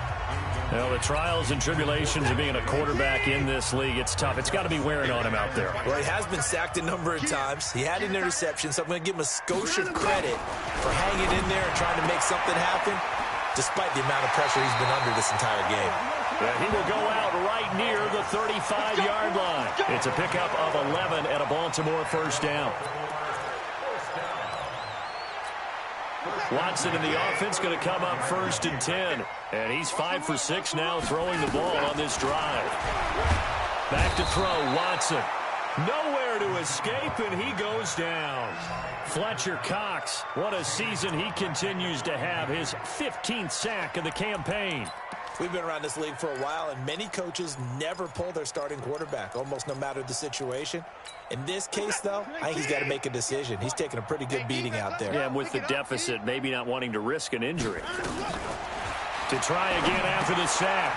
Well, the trials and tribulations of being a quarterback in this league, it's tough. It's got to be wearing on him out there. Well, he has been sacked a number of times. He had an interception, so I'm going to give him a skosh of credit for hanging in there and trying to make something happen, despite the amount of pressure he's been under this entire game. And he will go out right near the 35-yard line. It's a pickup of 11 and a Baltimore first down. Watson in the offense going to come up 1st and 10. And he's 5 for 6 now throwing the ball on this drive. Back to throw, Watson. Nowhere to escape, and he goes down. Fletcher Cox, what a season he continues to have. His 15th sack of the campaign. We've been around this league for a while, and many coaches never pull their starting quarterback, almost no matter the situation. In this case, though, I think he's got to make a decision. He's taking a pretty good beating out there. Yeah, and with the deficit, maybe not wanting to risk an injury. To try again after the sack.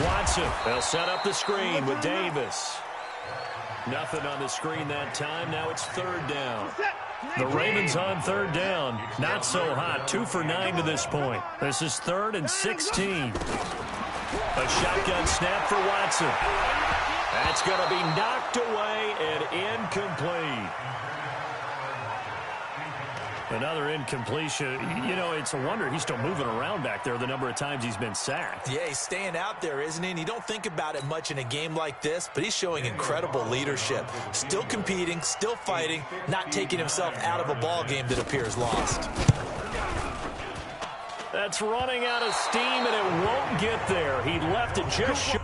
Watson, they'll set up the screen with Davis. Nothing on the screen that time. Now it's third down. The Ravens on third down. Not so hot. 2 for 9 to this point. This is 3rd and 16. A shotgun snap for Watson. That's going to be knocked away and incomplete. Another incompletion. You know, it's a wonder he's still moving around back there the number of times he's been sacked. Yeah, he's staying out there, isn't he? And you don't think about it much in a game like this, but he's showing incredible leadership. Still competing, still fighting, not taking himself out of a ball game that appears lost. That's running out of steam, and it won't get there. He left it just short.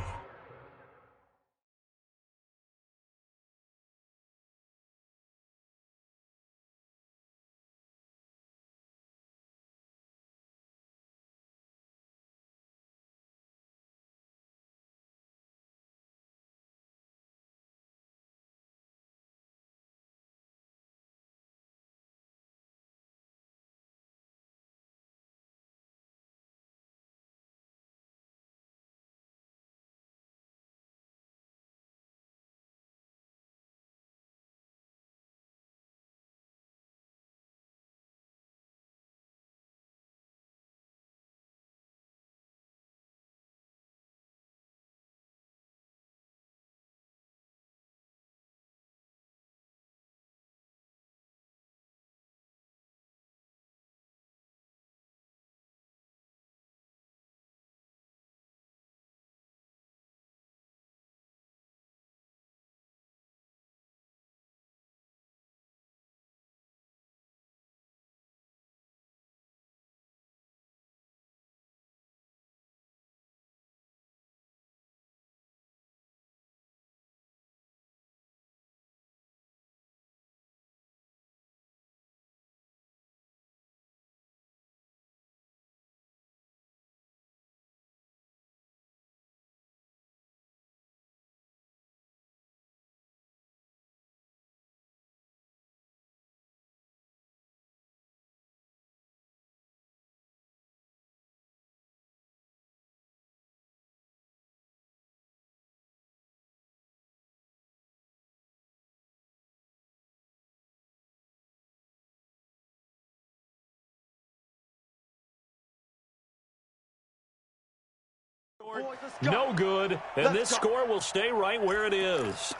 No good, and this score will stay right where it is.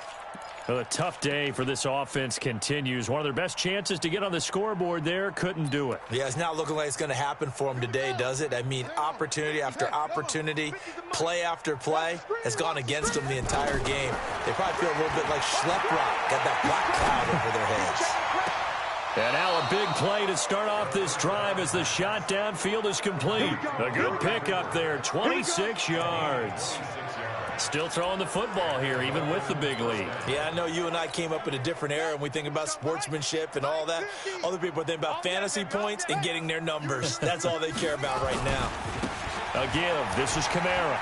A tough day for this offense continues. One of their best chances to get on the scoreboard there, couldn't do it. Yeah, it's not looking like it's going to happen for them today, does it? I mean, opportunity after opportunity, play after play has gone against them the entire game. They probably feel a little bit like Schlepp-Rock, got that black cloud over their heads. And now a big play to start off this drive as the shot downfield is complete. A good pick up there, 26 yards. Still throwing the football here, even with the big lead. Yeah, I know you and I came up in a different era, and we think about sportsmanship and all that. Other people think about fantasy points and getting their numbers. That's all they care about right now. A give. This is Kamara.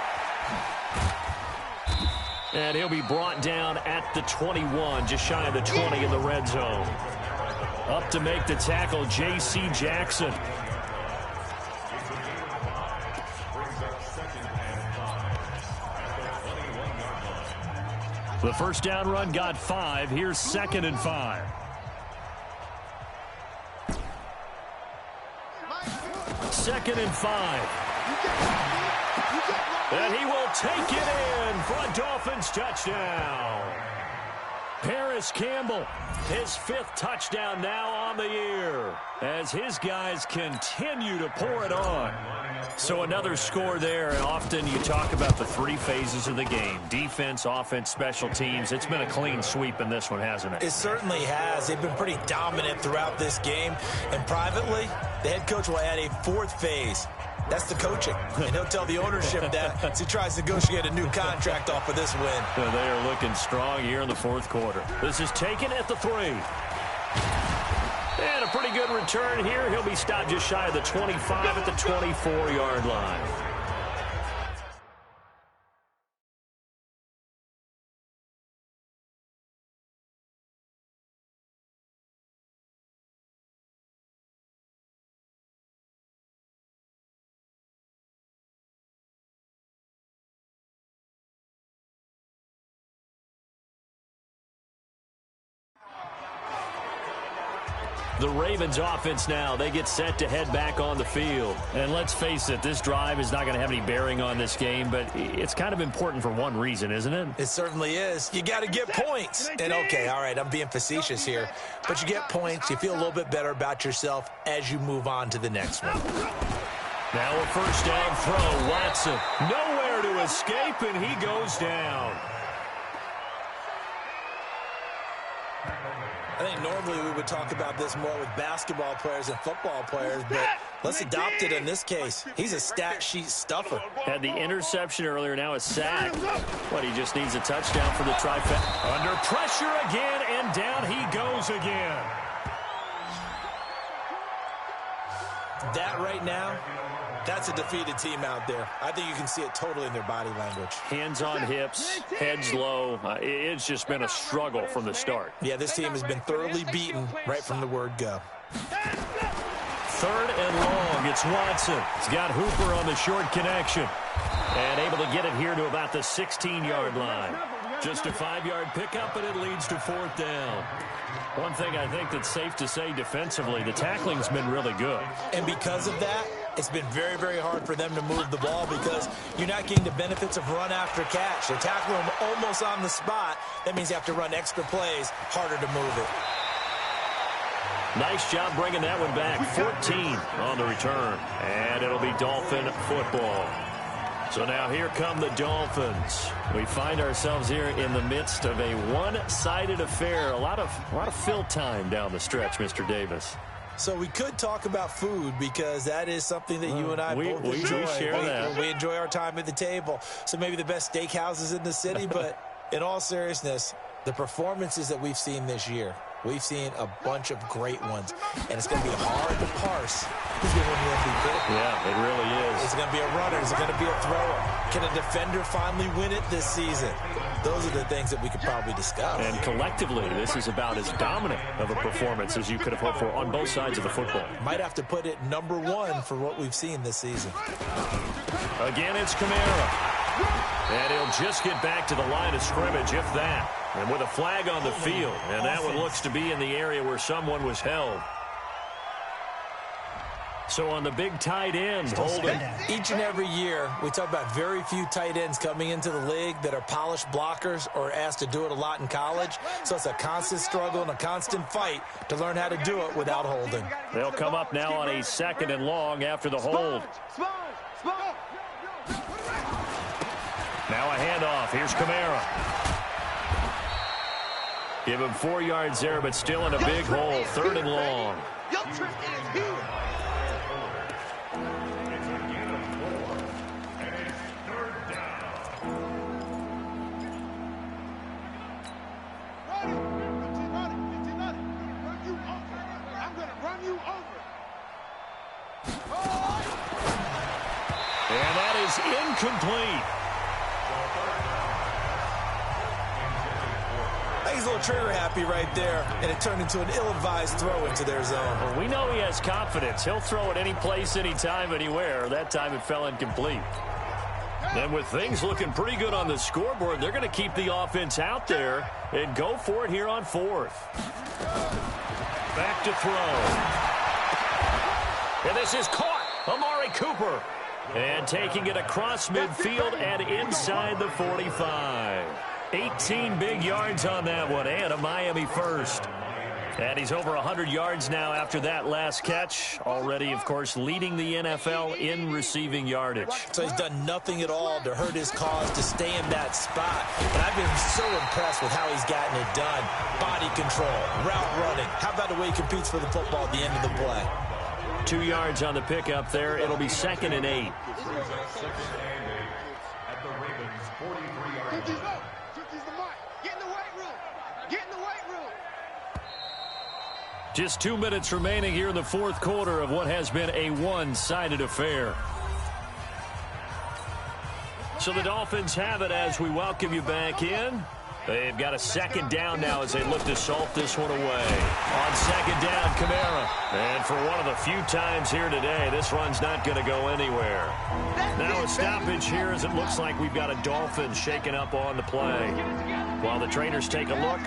And he'll be brought down at the 21, just shy of the 20 in the red zone. Up to make the tackle, J.C. Jackson. The first down run got 5. Here's 2nd and 5. Second and 5. And he will take it in for a Dolphins touchdown. Paris Campbell, his 5th touchdown now on the year as his guys continue to pour it on. So another score there, and often you talk about the 3 phases of the game. Defense, offense, special teams. It's been a clean sweep in this one, hasn't it? It certainly has. They've been pretty dominant throughout this game. And privately, the head coach will add a 4th phase. That's the coaching. And he'll tell the ownership that as he tries to negotiate a new contract off of this win. They are looking strong here in the fourth quarter. This is taken at the 3. And a pretty good return here. He'll be stopped just shy of the 25 at the 24-yard line. The Ravens offense now, they get set to head back on the field. And let's face it, this drive is not going to have any bearing on this game, but it's kind of important for one reason, isn't it? It certainly is. You got to get points. And okay, all right, I'm being facetious here, but you get points. You feel a little bit better about yourself as you move on to the next one. Now a first down throw. Watson nowhere to escape, and he goes down. I think normally we would talk about this more with basketball players and football players, but let's adopt it in this case. He's a stat sheet stuffer. Had the interception earlier, now a sack. But he just needs a touchdown for the trifecta. Under pressure again, and down he goes again. That right now, that's a defeated team out there. I think you can see it totally in their body language. Hands on hips, heads low. It's just been a struggle from the start. Yeah, this team has been thoroughly beaten right from the word go. 3rd and long. It's Watson. He's got Hooper on the short connection. And able to get it here to about the 16-yard line. Just a 5-yard pickup, and it leads to 4th down. One thing I think that's safe to say defensively, the tackling's been really good. And because of that, it's been very, very hard for them to move the ball because you're not getting the benefits of run after catch. They're tackling them almost on the spot. That means you have to run extra plays, harder to move it. Nice job bringing that one back. 14 on the return. And it'll be Dolphin football. So now here come the Dolphins. We find ourselves here in the midst of a one-sided affair. A lot of fill time down the stretch, Mr. Davis. So we could talk about food because that is something that you and I both enjoy. We share that. We enjoy our time at the table. So maybe the best steakhouses in the city, but in all seriousness, the performances that we've seen this year, we've seen a bunch of great ones, and it's going to be hard to parse who's going to win the MVP. Yeah, it really is. Is it going to be a runner? Is it going to be a thrower? Can a defender finally win it this season? Those are the things that we could probably discuss. And collectively, this is about as dominant of a performance as you could have hoped for on both sides of the football. Might have to put it #1 for what we've seen this season. Again, it's Kamara. And he'll just get back to the line of scrimmage, if that. And with a flag on the field. And that one looks to be in the area where someone was held. So on the big tight end, holding. Each and every year, we talk about very few tight ends coming into the league that are polished blockers or asked to do it a lot in college. So it's a constant struggle and a constant fight to learn how to do it without holding. They'll come up now on a 2nd and long after the hold. Now a handoff. Here's Kamara. Give him 4 yards there, but still in a big hole. 3rd and long. And that is incomplete. He's a little trigger happy right there, and it turned into an ill-advised throw into their zone. Well, we know he has confidence. He'll throw it any place, anytime, anywhere. That time it fell incomplete. Then with things looking pretty good on the scoreboard, they're going to keep the offense out there and go for it here on 4th. Back to throw. And this is caught. Amari Cooper. And taking it across midfield and inside the 45. 18 big yards on that one, and a Miami first. And he's over 100 yards now after that last catch. Already, of course, leading the NFL in receiving yardage. So he's done nothing at all to hurt his cause, to stay in that spot. And I've been so impressed with how he's gotten it done. Body control, route running. How about the way he competes for the football at the end of the play? 2 yards on the pickup there. It'll be 2nd and 8. Just 2 minutes remaining here in the fourth quarter of what has been a one-sided affair. So the Dolphins have it as we welcome you back in. They've got a 2nd down now as they look to salt this one away. On 2nd down, Kamara. And for one of the few times here today, this run's not going to go anywhere. Now a stoppage here as it looks like we've got a Dolphins shaking up on the play. While the trainers take a look,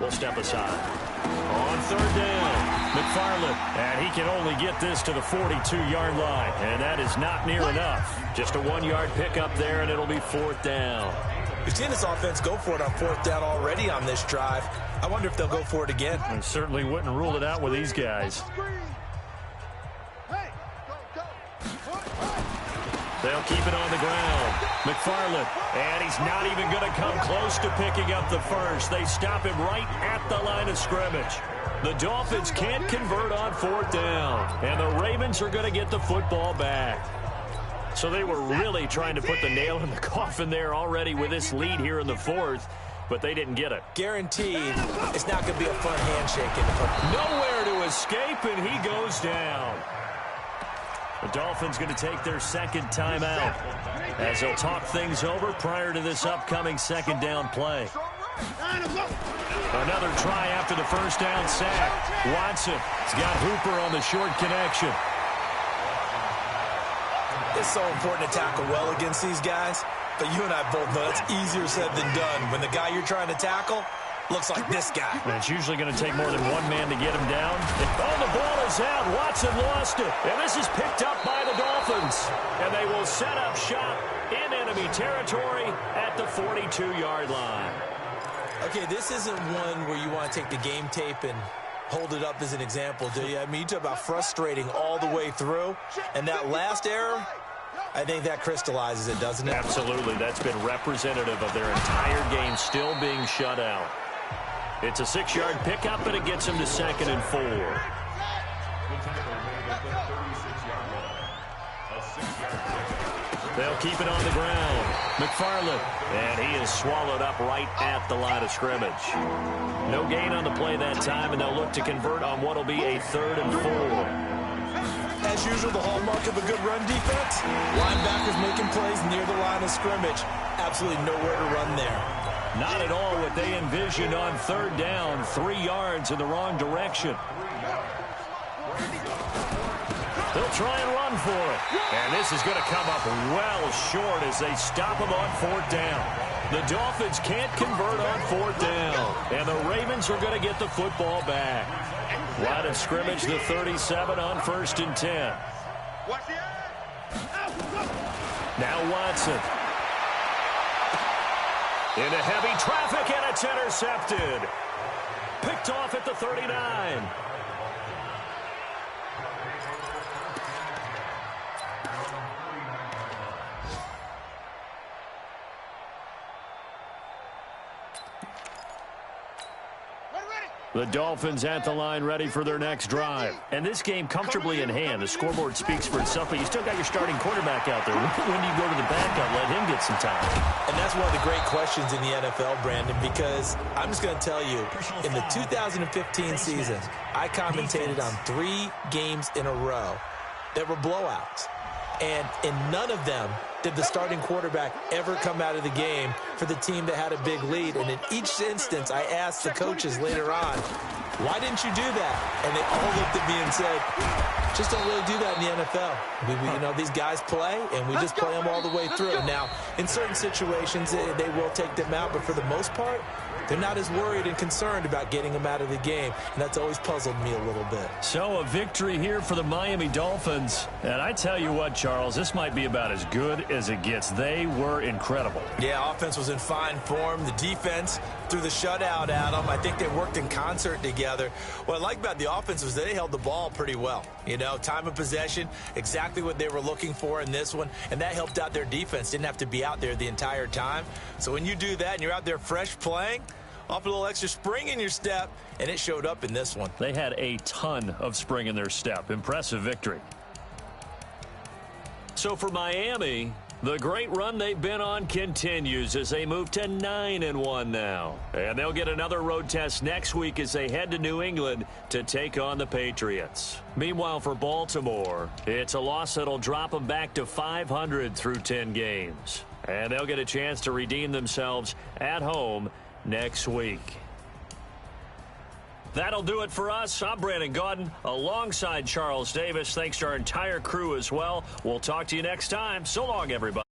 we'll step aside. On 3rd down, McFarland. And he can only get this to the 42-yard line. And that is not near enough. Just a 1-yard pickup there, and it'll be 4th down. We've seen this offense go for it on 4th down already on this drive. I wonder if they'll go for it again. I certainly wouldn't rule it out with these guys. They'll keep it on the ground. McFarland, and he's not even going to come close to picking up the first. They stop him right at the line of scrimmage. The Dolphins can't convert on 4th down, and the Ravens are going to get the football back. So they were really trying to put the nail in the coffin there already with this lead here in the 4th, but they didn't get it. Guaranteed, it's not going to be a fun handshake in the football. Nowhere to escape, and he goes down. The Dolphins going to take their 2nd timeout as they'll talk things over prior to this upcoming 2nd down play. Another try after the 1st down sack. Watson has got Hooper on the short connection. It's so important to tackle well against these guys, but you and I both know it's easier said than done when the guy you're trying to tackle looks like this guy. And it's usually going to take more than one man to get him down. Oh, the ball is out. Watson lost it. And this is picked up by the Dolphins. And they will set up shop in enemy territory at the 42-yard line. Okay, this isn't one where you want to take the game tape and hold it up as an example, do you? I mean, you talk about frustrating all the way through. And that last error, I think that crystallizes it, doesn't it? Absolutely. That's been representative of their entire game still being shut out. It's a 6-yard pickup, but it gets them to 2nd and 4. They'll keep it on the ground. McFarland, and he is swallowed up right at the line of scrimmage. No gain on the play that time, and they'll look to convert on what will be a 3rd and 4. As usual, the hallmark of a good run defense, linebackers making plays near the line of scrimmage. Absolutely nowhere to run there. Not at all what they envisioned on 3rd down, 3 yards in the wrong direction. They'll try and run for it. And this is going to come up well short as they stop him on 4th down. The Dolphins can't convert on 4th down. And the Ravens are going to get the football back. Line of scrimmage, the 37 on 1st and 10. Now Watson. Into heavy traffic, and it's intercepted. Picked off at the 39. The Dolphins at the line ready for their next drive. And this game comfortably in hand. The scoreboard speaks for itself, but you still got your starting quarterback out there. When do you go to the backup, let him get some time? And that's one of the great questions in the NFL, Brandon, because I'm just going to tell you, in the 2015 season, I commentated on 3 games in a row that were blowouts. And in none of them did the starting quarterback ever come out of the game for the team that had a big lead. And in each instance, I asked the coaches later on, why didn't you do that? And they all looked at me and said, just don't really do that in the NFL. You know, these guys play, and we just play them all the way through. Now, in certain situations, they will take them out, but for the most part, they're not as worried and concerned about getting them out of the game, and that's always puzzled me a little bit. So a victory here for the Miami Dolphins. And I tell you what, Charles, this might be about as good as it gets. They were incredible. Yeah, offense was in fine form. The defense threw the shutout at them. I think they worked in concert together. What I like about the offense was they held the ball pretty well. You know, time of possession, exactly what they were looking for in this one, and that helped out their defense. Didn't have to be out there the entire time. So when you do that and you're out there fresh playing, Offer a little extra spring in your step, and it showed up in this one. They had a ton of spring in their step. Impressive victory. So for Miami, the great run they've been on continues as they move to 9-1 now. And they'll get another road test next week as they head to New England to take on the Patriots. Meanwhile, for Baltimore, it's a loss that'll drop them back to 500 through 10 games. And they'll get a chance to redeem themselves at home next week. That'll do it for us. I'm Brandon Gaudin alongside Charles Davis. Thanks to our entire crew as well. We'll talk to you next time. So long, everybody.